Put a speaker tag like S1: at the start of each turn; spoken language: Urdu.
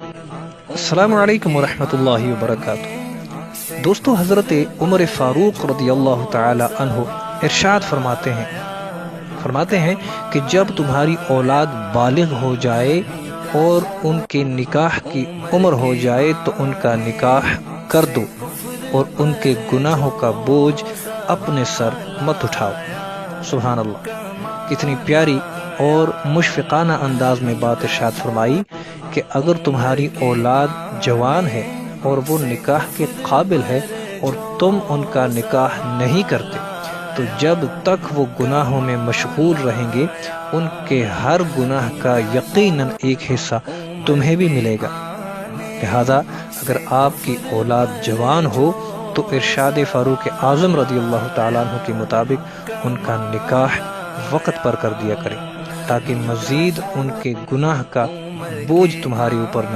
S1: السلام علیکم ورحمۃ اللہ وبرکاتہ۔ دوستو، حضرت عمر فاروق رضی اللہ تعالی عنہ ارشاد فرماتے ہیں کہ جب تمہاری اولاد بالغ ہو جائے اور ان کے نکاح کی عمر ہو جائے تو ان کا نکاح کر دو اور ان کے گناہوں کا بوجھ اپنے سر مت اٹھاؤ۔ سبحان اللہ، کتنی پیاری اور مشفقانہ انداز میں بات ارشاد فرمائی کہ اگر تمہاری اولاد جوان ہے اور وہ نکاح کے قابل ہے اور تم ان کا نکاح نہیں کرتے تو جب تک وہ گناہوں میں مشغول رہیں گے ان کے ہر گناہ کا یقیناً ایک حصہ تمہیں بھی ملے گا۔ لہذا اگر آپ کی اولاد جوان ہو تو ارشاد فاروق اعظم رضی اللہ تعالیٰ عنہ کے مطابق ان کا نکاح وقت پر کر دیا کریں تاکہ مزید ان کے گناہ کا بوجھ تمہارے اوپر نہ